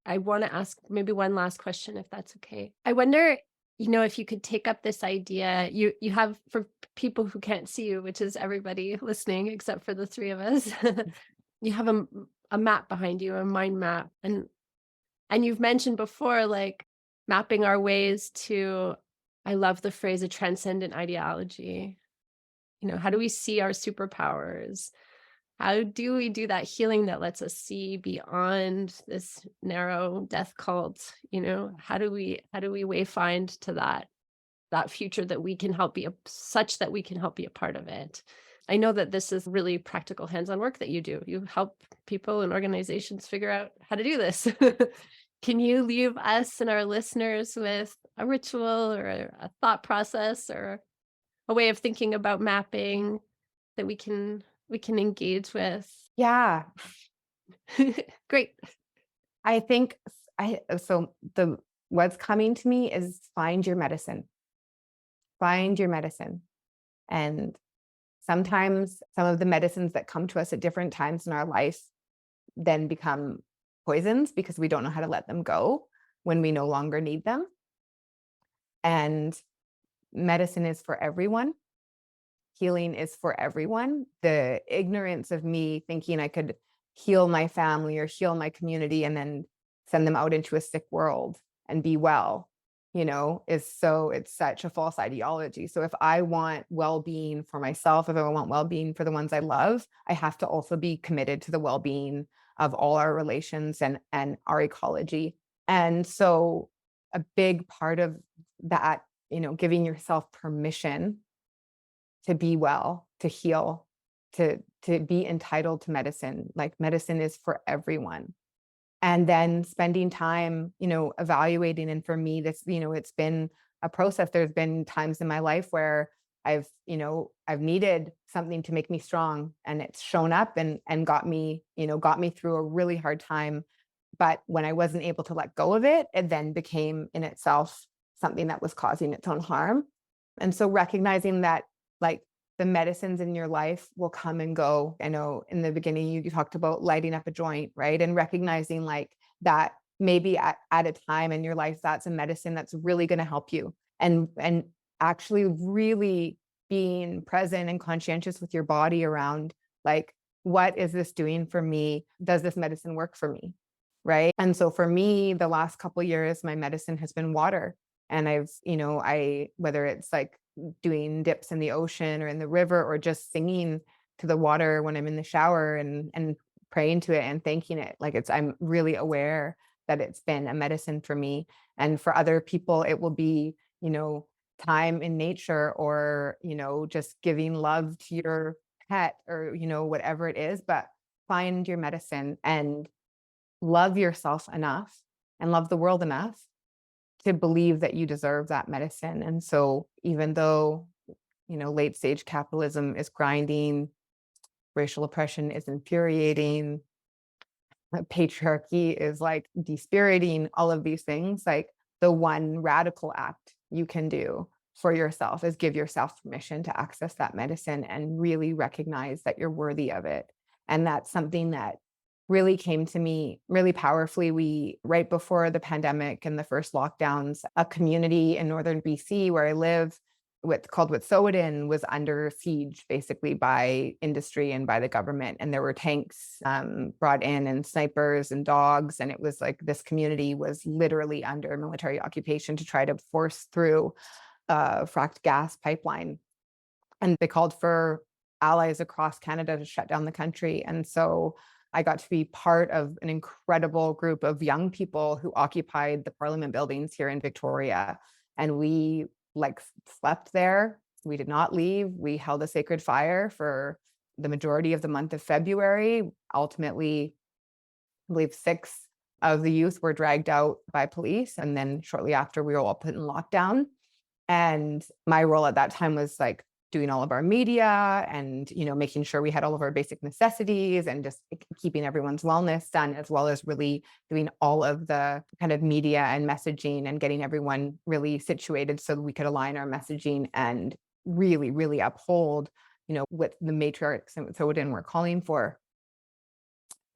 I want to ask maybe one last question, if that's okay. I wonder, if you could take up this idea you have, for people who can't see you, which is everybody listening except for the three of us, you have a map behind you, a mind map, and you've mentioned before, like, mapping our ways to, I love the phrase, a transcendent ideology. How do we see our superpowers? How do we do that healing that lets us see beyond this narrow death cult? How do we wayfind to that future that we can help such that we can help be a part of it? I know that this is really practical hands-on work that you do. You help people and organizations figure out how to do this. Can you leave us and our listeners with a ritual or a thought process or a way of thinking about mapping that we can engage with? Yeah. Great. I think what's coming to me is find your medicine. Find your medicine. And sometimes some of the medicines that come to us at different times in our life then become poisons because we don't know how to let them go when we no longer need them. And medicine is for everyone. Healing is for everyone. The ignorance of me thinking I could heal my family or heal my community and then send them out into a sick world and be well, it's such a false ideology. So if I want well-being for myself, if I want well-being for the ones I love, I have to also be committed to the well-being of all our relations and our ecology. And so a big part of that, giving yourself permission to be well, to heal, to be entitled to medicine. Like, medicine is for everyone. And then spending time, evaluating. And for me, this, it's been a process. There's been times in my life where I've needed something to make me strong, and it's shown up and got me through a really hard time. But when I wasn't able to let go of it, it then became in itself something that was causing its own harm. And so recognizing that, like, the medicines in your life will come and go. I know in the beginning you talked about lighting up a joint, right? And recognizing, like, that maybe at a time in your life, that's a medicine that's really going to help you. And actually really being present and conscientious with your body around, like, what is this doing for me? Does this medicine work for me? Right. And so for me, the last couple of years, my medicine has been water. And I've, whether it's like doing dips in the ocean or in the river, or just singing to the water when I'm in the shower and praying to it and thanking it. Like, I'm really aware that it's been a medicine for me. And for other people, it will be, time in nature, or, just giving love to your pet, or, whatever it is. But find your medicine and love yourself enough and love the world enough to believe that you deserve that medicine. And so even though, late stage capitalism is grinding, racial oppression is infuriating, patriarchy is like dispiriting, all of these things, like, the one radical act you can do for yourself is give yourself permission to access that medicine and really recognize that you're worthy of it. And that's something that really came to me really powerfully. Right before the pandemic and the first lockdowns, a community in northern BC where I live, called Wet'suwet'en, was under siege basically by industry and by the government. And there were tanks brought in and snipers and dogs. And it was like this community was literally under military occupation to try to force through a fracked gas pipeline. And they called for allies across Canada to shut down the country. And so I got to be part of an incredible group of young people who occupied the Parliament buildings here in Victoria. And we slept there. We did not leave. We held a sacred fire for the majority of the month of February. Ultimately, I believe 6 of the youth were dragged out by police. And then shortly after, we were all put in lockdown. And my role at that time was like doing all of our media and, making sure we had all of our basic necessities and just keeping everyone's wellness done, as well as really doing all of the kind of media and messaging and getting everyone really situated so that we could align our messaging and really, really uphold, what the matriarchs and Odin were calling for.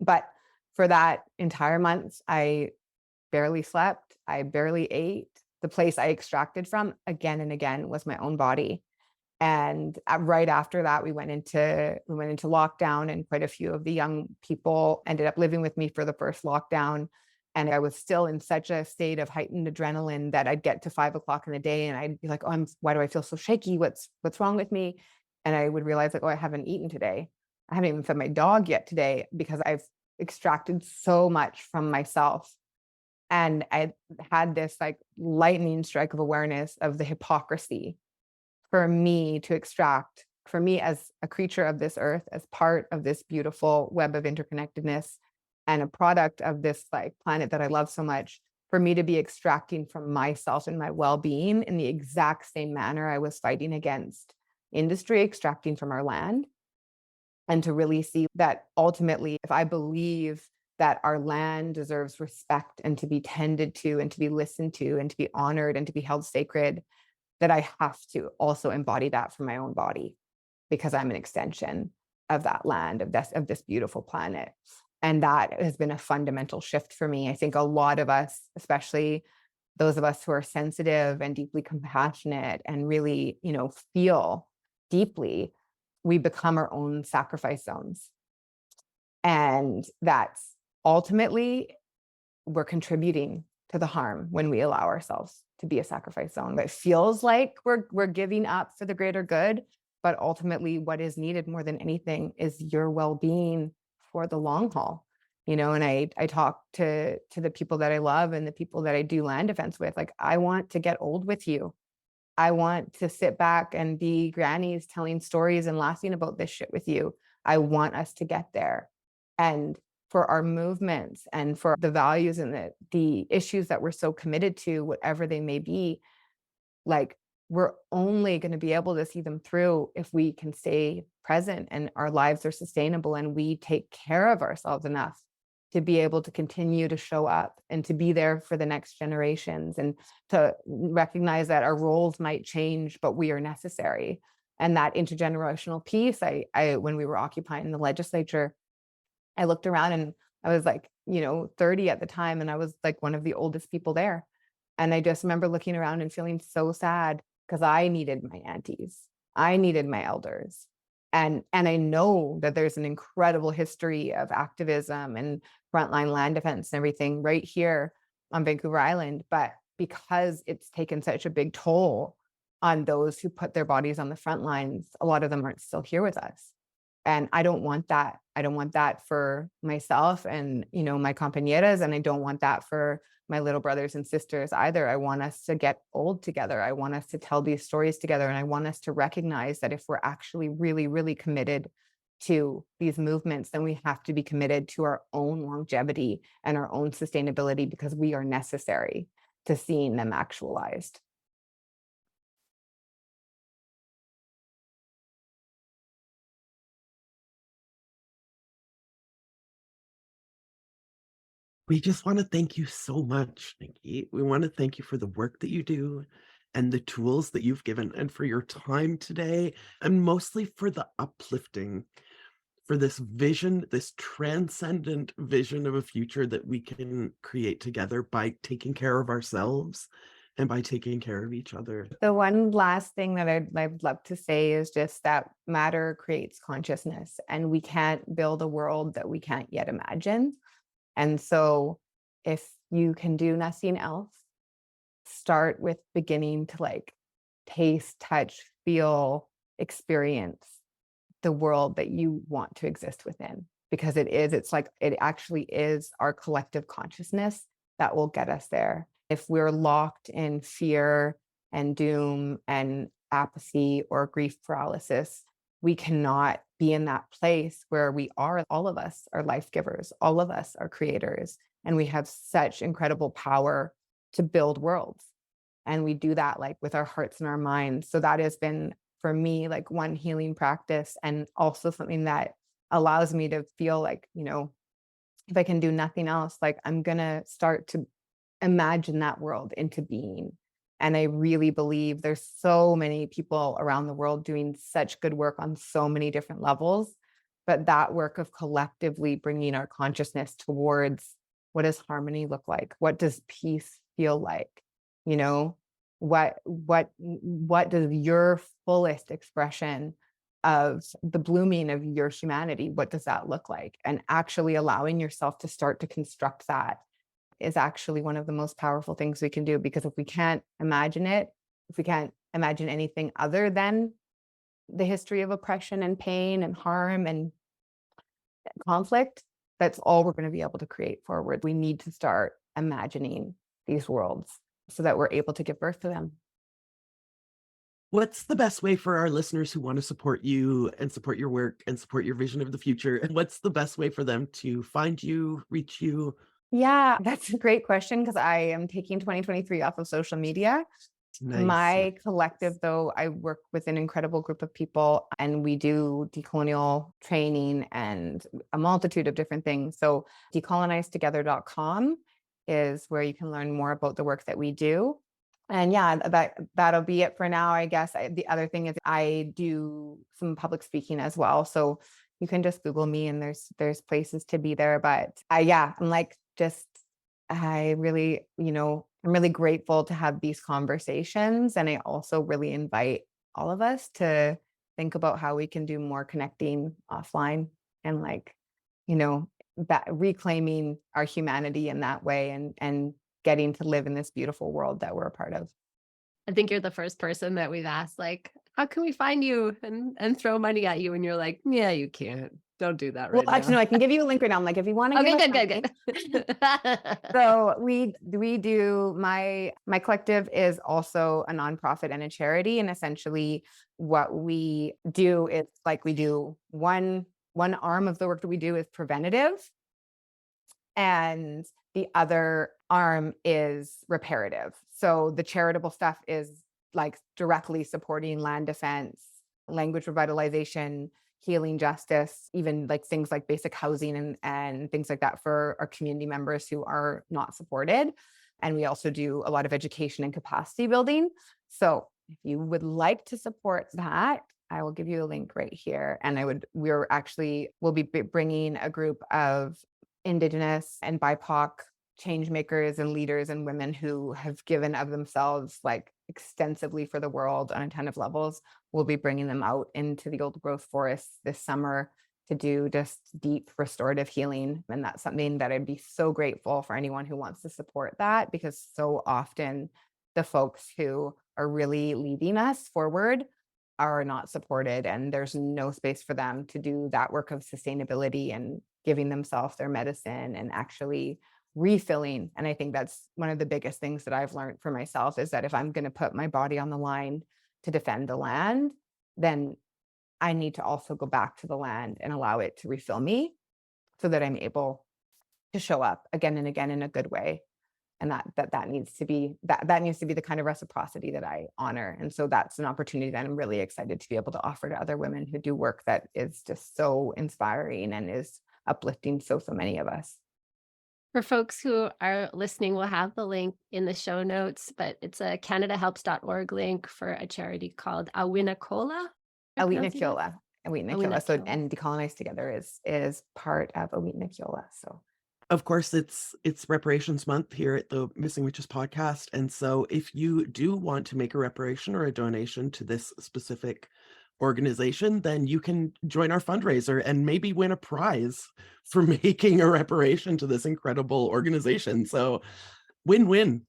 But for that entire month, I barely slept. I barely ate. The place I extracted from again and again was my own body. And right after that, we went into lockdown, and quite a few of the young people ended up living with me for the first lockdown. And I was still in such a state of heightened adrenaline that I'd get to 5 o'clock in the day and I'd be like, oh, why do I feel so shaky? What's wrong with me? And I would realize like, oh, I haven't eaten today. I haven't even fed my dog yet today because I've extracted so much from myself. And I had this like lightning strike of awareness of the hypocrisy for me to extract, for me as a creature of this earth, as part of this beautiful web of interconnectedness and a product of this like planet that I love so much, for me to be extracting from myself and my well-being in the exact same manner I was fighting against industry extracting from our land. And to really see that ultimately, if I believe that our land deserves respect and to be tended to and to be listened to and to be honored and to be held sacred, that I have to also embody that for my own body, because I'm an extension of that land, of this beautiful planet. And that has been a fundamental shift for me. I think a lot of us, especially those of us who are sensitive and deeply compassionate and really, feel deeply, we become our own sacrifice zones. And that's ultimately, we're contributing to the harm when we allow ourselves to be a sacrifice zone. It feels like we're giving up for the greater good, but ultimately what is needed more than anything is your well-being for the long haul. And I talk to the people that I love and the people that I do land defense with, like, I want to get old with you. I want to sit back and be grannies telling stories and laughing about this shit with you. I want us to get there. And for our movements and for the values and the issues that we're so committed to, whatever they may be, like, we're only going to be able to see them through if we can stay present and our lives are sustainable and we take care of ourselves enough to be able to continue to show up and to be there for the next generations, and to recognize that our roles might change, but we are necessary. And that intergenerational piece, I when we were occupying the legislature, I looked around and I was like, 30 at the time, and I was like one of the oldest people there. And I just remember looking around and feeling so sad because I needed my aunties. I needed my elders. And I know that there's an incredible history of activism and frontline land defense and everything right here on Vancouver Island. But because it's taken such a big toll on those who put their bodies on the front lines, a lot of them aren't still here with us. And I don't want that. I don't want that for myself and, my compañeras. And I don't want that for my little brothers and sisters either. I want us to get old together. I want us to tell these stories together. And I want us to recognize that if we're actually really, really committed to these movements, then we have to be committed to our own longevity and our own sustainability, because we are necessary to seeing them actualized. We just want to thank you so much, Nikki. We want to thank you for the work that you do and the tools that you've given, and for your time today, and mostly for the uplifting, for this vision, this transcendent vision of a future that we can create together by taking care of ourselves and by taking care of each other. The one last thing that I'd love to say is just that matter creates consciousness, and we can't build a world that we can't yet imagine. And so if you can do nothing else, start with beginning to taste, touch, feel, experience the world that you want to exist within, because it actually is our collective consciousness that will get us there. If we're locked in fear and doom and apathy or grief paralysis, we cannot be in that place where all of us are life givers, all of us are creators, and we have such incredible power to build worlds. And we do that with our hearts and our minds. So that has been for me, like one healing practice, and also something that allows me to feel like, if I can do nothing else, like I'm going to start to imagine that world into being. And I really believe there's so many people around the world doing such good work on so many different levels. But that work of collectively bringing our consciousness towards what does harmony look like? What does peace feel like? What does your fullest expression of the blooming of your humanity, what does that look like? And actually allowing yourself to start to construct that is actually one of the most powerful things we can do, because if we can't imagine it, if we can't imagine anything other than the history of oppression and pain and harm and conflict, that's all we're going to be able to create forward. We need to start imagining these worlds so that we're able to give birth to them. What's the best way for our listeners who want to support you and support your work and support your vision of the future? And what's the best way for them to find you, reach you? Yeah, that's a great question, because I am taking 2023 off of social media. Nice. My collective, though, I work with an incredible group of people, and we do decolonial training and a multitude of different things. So decolonizetogether.com is where you can learn more about the work that we do. And yeah, that'll be it for now, I guess. The other thing is I do some public speaking as well. So you can just Google me and there's places to be there. But I'm really grateful to have these conversations. And I also really invite all of us to think about how we can do more connecting offline and that reclaiming our humanity in that way and getting to live in this beautiful world that we're a part of. I think you're the first person that we've asked, like, how can we find you and throw money at you? And you're like, yeah, you can't. Don't do that right now. Actually, no, I can give you a link right now. I'm like, if you want to Okay, good. So we do, my collective is also a nonprofit and a charity. And essentially what we do is we do one arm of the work that we do is preventative. And the other arm is reparative. So the charitable stuff is directly supporting land defense, language revitalization, healing justice, even things like basic housing and things like that for our community members who are not supported. And we also do a lot of education and capacity building. So if you would like to support that, I will give you a link right here. And we'll be bringing a group of Indigenous and BIPOC change makers and leaders and women who have given of themselves extensively for the world on a ton of levels. We'll be bringing them out into the old growth forests this summer to do just deep restorative healing. And that's something that I'd be so grateful for anyone who wants to support that, because so often the folks who are really leading us forward are not supported, and there's no space for them to do that work of sustainability and giving themselves their medicine and actually refilling. And I think that's one of the biggest things that I've learned for myself, is that if I'm going to put my body on the line to defend the land, then I need to also go back to the land and allow it to refill me so that I'm able to show up again and again in a good way. And that needs to be the kind of reciprocity that I honor. And so that's an opportunity that I'm really excited to be able to offer to other women who do work that is just so inspiring and is uplifting so many of us. For folks who are listening, we'll have the link in the show notes, but it's a CanadaHelps.org link for a charity called Awinakola. Awinakola. So, and Decolonize Together is part of Awinakola. So, of course, it's Reparations Month here at the Missing Witches podcast. And so if you do want to make a reparation or a donation to this specific organization, then you can join our fundraiser and maybe win a prize for making a reparation to this incredible organization. So win-win.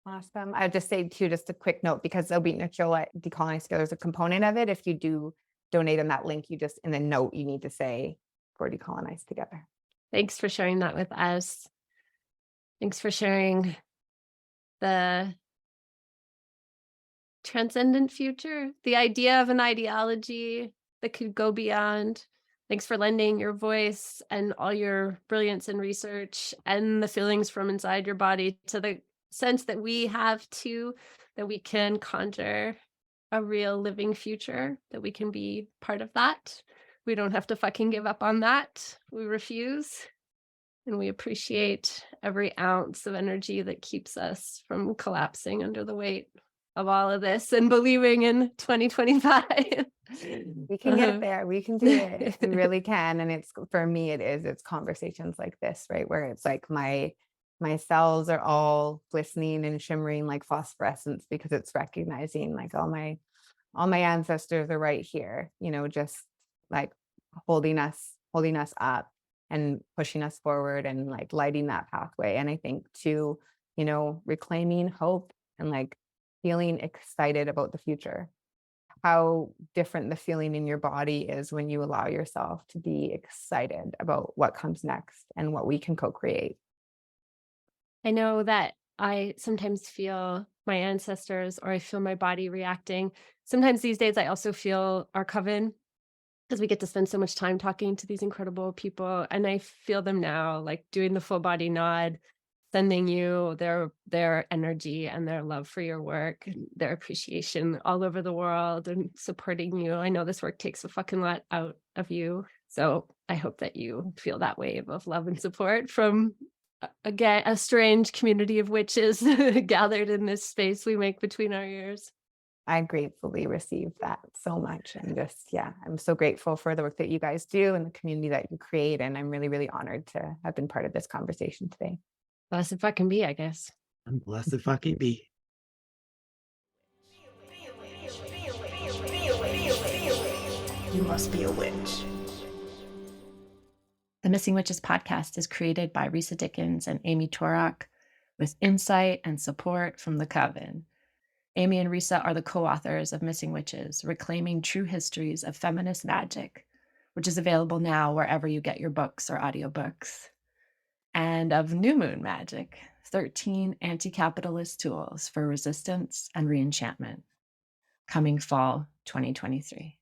Awesome. I would just say too, just a quick note, because Awinakola Decolonize Together is a component of it. If you do donate on that link, in the note, you need to say for Decolonize Together. Thanks for sharing that with us. Thanks for sharing the transcendent future, the idea of an ideology that could go beyond. Thanks for lending your voice and all your brilliance and research and the feelings from inside your body to the sense that we have too, that we can conjure a real living future, that we can be part of that. We don't have to fucking give up on that. We refuse. And we appreciate every ounce of energy that keeps us from collapsing under the weight of all of this and believing in 2025. We can get there. We can do it. We really can. And it's, for me, it's conversations like this, right? Where it's like my cells are all glistening and shimmering like phosphorescence, because it's recognizing like all my ancestors are right here, just like holding us up and pushing us forward and like lighting that pathway. And I think too, reclaiming hope and like feeling excited about the future, how different the feeling in your body is when you allow yourself to be excited about what comes next and what we can co-create. I know that I sometimes feel my ancestors, or I feel my body reacting. Sometimes these days I also feel our coven, because we get to spend so much time talking to these incredible people. And I feel them now, like doing the full body nod, sending you their energy and their love for your work and their appreciation all over the world and supporting you. I know this work takes a fucking lot out of you. So I hope that you feel that wave of love and support from, again, a strange community of witches gathered in this space we make between our ears. I gratefully received that so much. And just, I'm so grateful for the work that you guys do and the community that you create. And I'm really, really honored to have been part of this conversation today. Blessed fucking be, I guess. I'm blessed fucking be. You must be a witch. The Missing Witches podcast is created by Risa Dickens and Amy Torak, with insight and support from the Coven. Amy and Risa are the co-authors of Missing Witches, Reclaiming True Histories of Feminist Magic, which is available now wherever you get your books or audiobooks, and of New Moon Magic, 13 anti-capitalist tools for resistance and re-enchantment, coming fall 2023.